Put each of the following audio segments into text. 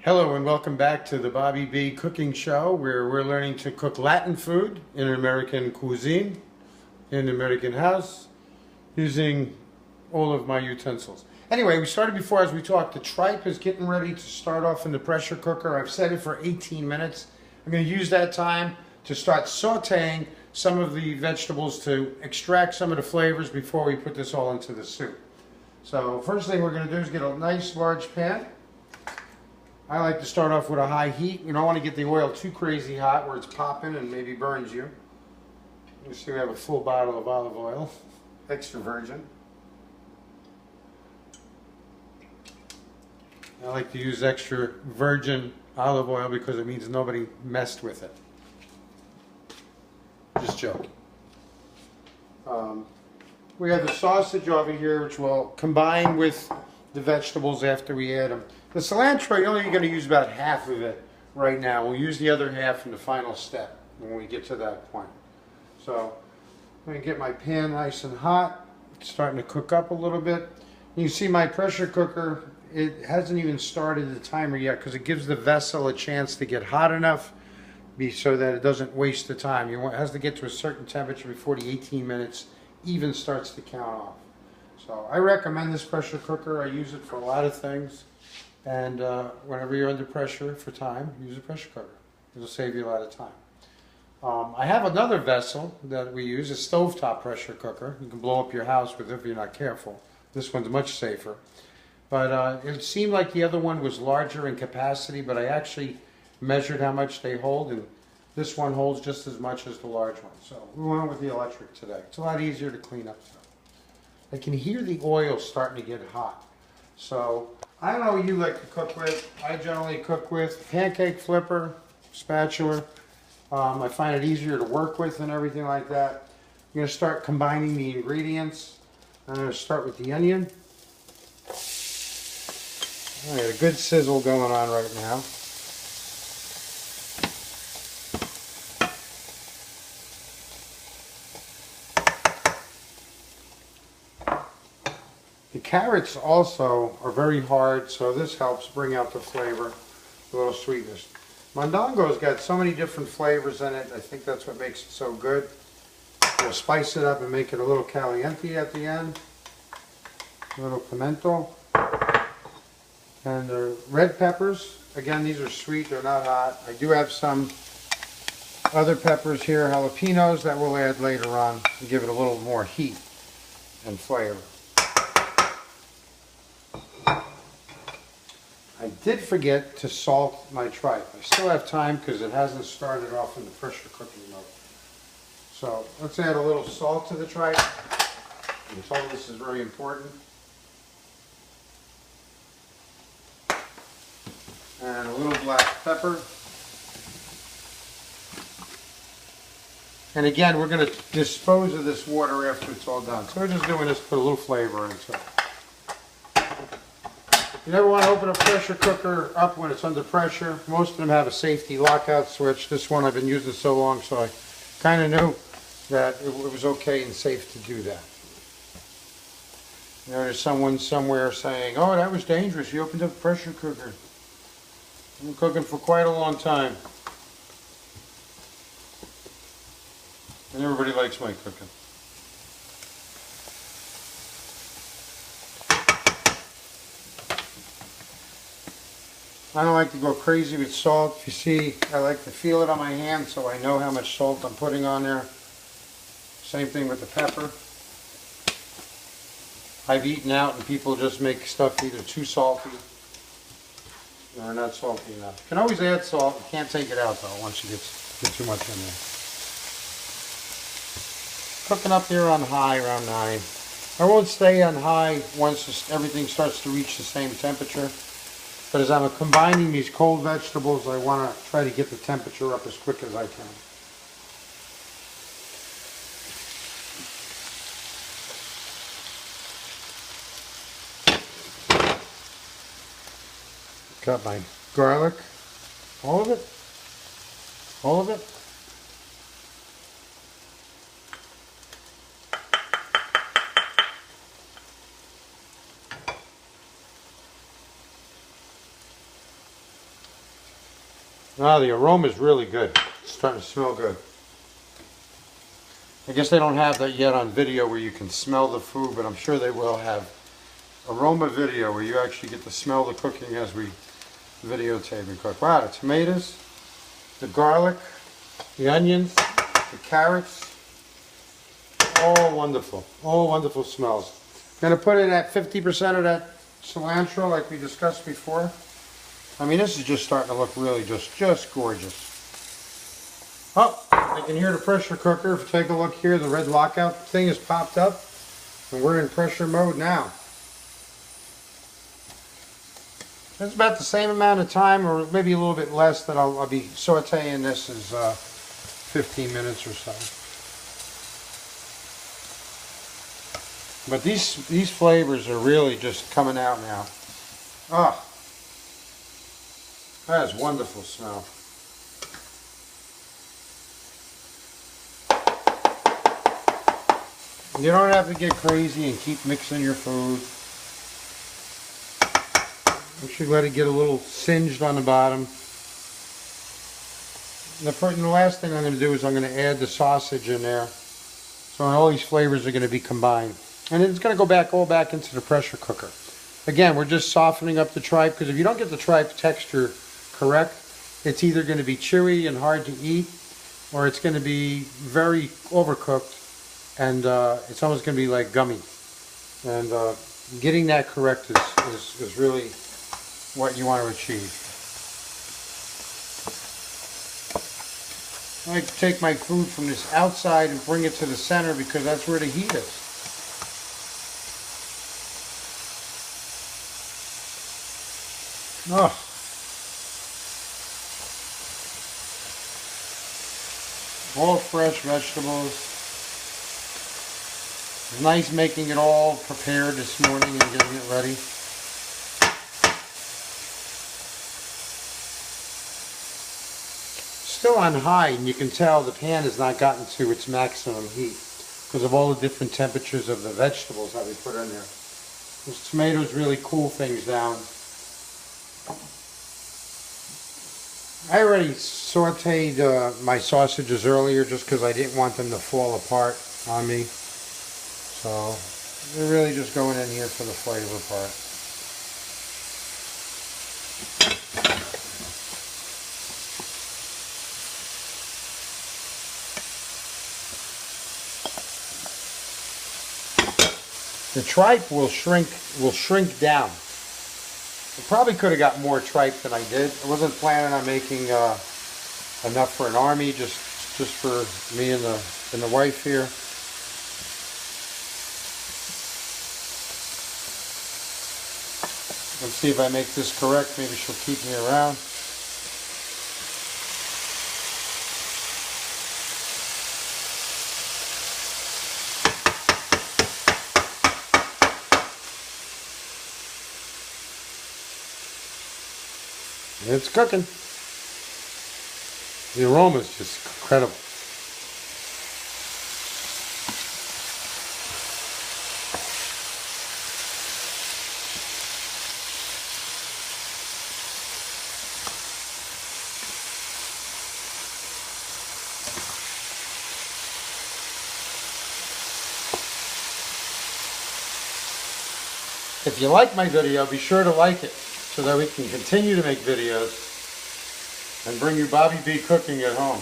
Hello and welcome back to the Bobby B Cooking Show, where we're learning to cook Latin food in American cuisine, in an American house, using all of my utensils. Anyway, we started before as we talked. The tripe is getting ready to start off in the pressure cooker. I've set it for 18 minutes. I'm going to use that time to start sauteing some of the vegetables to extract some of the flavors before we put this all into the soup. So first thing we're going to do is get a nice large pan. I like to start off with a high heat. You don't want to get the oil too crazy hot where it's popping and maybe burns you. You see we have a full bottle of olive oil, extra virgin. I like to use extra virgin olive oil because it means nobody messed with it. Just joking. We have the sausage over here, which will combine with the vegetables after we add them. The cilantro, you're only going to use about half of it right now. We'll use the other half in the final step when we get to that point. So I'm going to get my pan nice and hot. It's starting to cook up a little bit. You can see my pressure cooker, it hasn't even started the timer yet because it gives the vessel a chance to get hot enough so that it doesn't waste the time. It has to get to a certain temperature before the 18 minutes even starts to count off. So I recommend this pressure cooker. I use it for a lot of things. And whenever you're under pressure for time, use a pressure cooker. It'll save you a lot of time. I have another vessel that we use, a stovetop pressure cooker. You can blow up your house with it if you're not careful. This one's much safer. But it seemed like the other one was larger in capacity, but I actually measured how much they hold, and this one holds just as much as the large one. So we went with the electric today. It's a lot easier to clean up. I can hear the oil starting to get hot. So I don't know what you like to cook with. I generally cook with pancake flipper, spatula. I find it easier to work with and everything like that. I'm going to start combining the ingredients. I'm going to start with the onion. I got a good sizzle going on right now. The carrots also are very hard, so this helps bring out the flavor, a little sweetness. Mondongo's got so many different flavors in it. I think that's what makes it so good. We'll spice it up and make it a little caliente at the end. A little pimento. And the red peppers, again, these are sweet, they're not hot. I do have some other peppers here, jalapenos, that we'll add later on to give it a little more heat and flavor. I did forget to salt my tripe. I still have time because it hasn't started off in the pressure cooking mode. So let's add a little salt to the tripe. I'm told this is very important. And a little black pepper. And again, we're going to dispose of this water after it's all done. So we're just doing this to put a little flavor into it. You never want to open a pressure cooker up when it's under pressure. Most of them have a safety lockout switch. This one I've been using so long, so I kind of knew that it was okay and safe to do that. There's someone somewhere saying, oh, that was dangerous. You opened up a pressure cooker. I've been cooking for quite a long time. And everybody likes my cooking. I don't like to go crazy with salt. If you see, I like to feel it on my hand so I know how much salt I'm putting on there. Same thing with the pepper. I've eaten out and people just make stuff either too salty or not salty enough. You can always add salt. You can't take it out though once you get too much in there. Cooking up here on high around 9. I won't stay on high once everything starts to reach the same temperature. But as I'm combining these cold vegetables, I want to try to get the temperature up as quick as I can. Got my garlic, all of it, all of it. Ah, the aroma is really good. It's starting to smell good. I guess they don't have that yet on video where you can smell the food, but I'm sure they will have aroma video where you actually get to smell the cooking as we videotape and cook. Wow, the tomatoes, the garlic, the onions, the carrots, all wonderful smells. I'm going to put it at 50% of that cilantro like we discussed before. I mean, this is just starting to look really just gorgeous. Oh, I can hear the pressure cooker. If you take a look here, the red lockout thing has popped up, and we're in pressure mode now. It's about the same amount of time, or maybe a little bit less, that I'll be sauteing this as 15 minutes or so. But these flavors are really just coming out now. Ah, that is wonderful smell. You don't have to get crazy and keep mixing your food. You should let it get a little singed on the bottom. And the last thing I'm going to do is I'm going to add the sausage in there. So all these flavors are going to be combined. And it's going to go all back into the pressure cooker. Again, we're just softening up the tripe, because if you don't get the tripe texture correct, it's either going to be chewy and hard to eat, or it's going to be very overcooked, and it's almost going to be like gummy. And getting that correct is really what you want to achieve. I like to take my food from this outside and bring it to the center, because that's where the heat is. Oh. All fresh vegetables. It's nice making it all prepared this morning and getting it ready. Still on high, and you can tell the pan has not gotten to its maximum heat because of all the different temperatures of the vegetables that we put in there. Those tomatoes really cool things down. I already sauteed my sausages earlier just because I didn't want them to fall apart on me. So they're really just going in here for the flavor part. The tripe will shrink down. I probably could have got more tripe than I did. I wasn't planning on making enough for an army, just for me and the wife here. Let's see if I make this correct. Maybe she'll keep me around. It's cooking. The aroma is just incredible. If you like my video, be sure to like it so that we can continue to make videos and bring you Bobby B cooking at home.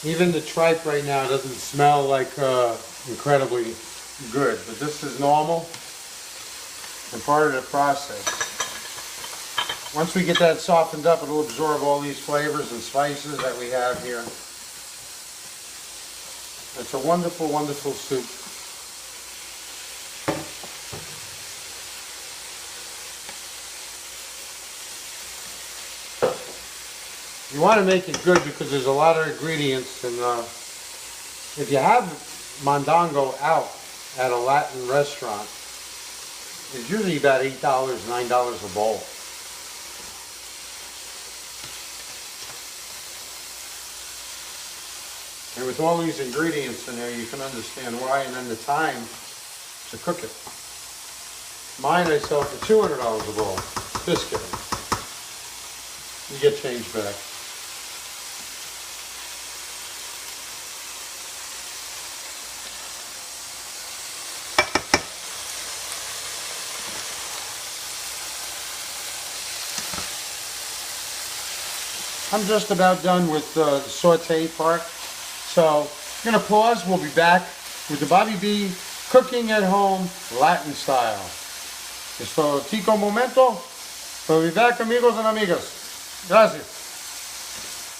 Even the tripe right now doesn't smell like incredibly good, but this is normal and part of the process. Once we get that softened up, it'll absorb all these flavors and spices that we have here. It's a wonderful, wonderful soup. You want to make it good because there's a lot of ingredients, and if you have mondongo out at a Latin restaurant, is usually about $8, $9 a bowl. And with all these ingredients in there, you can understand why, and then the time to cook it. Mine I sell for $200 a bowl. Just kidding. You get change back. I'm just about done with the saute part. So I'm going to pause. We'll be back with the Bobby B cooking at home Latin style. Esto tico momento. We'll be back, amigos and amigas. Gracias.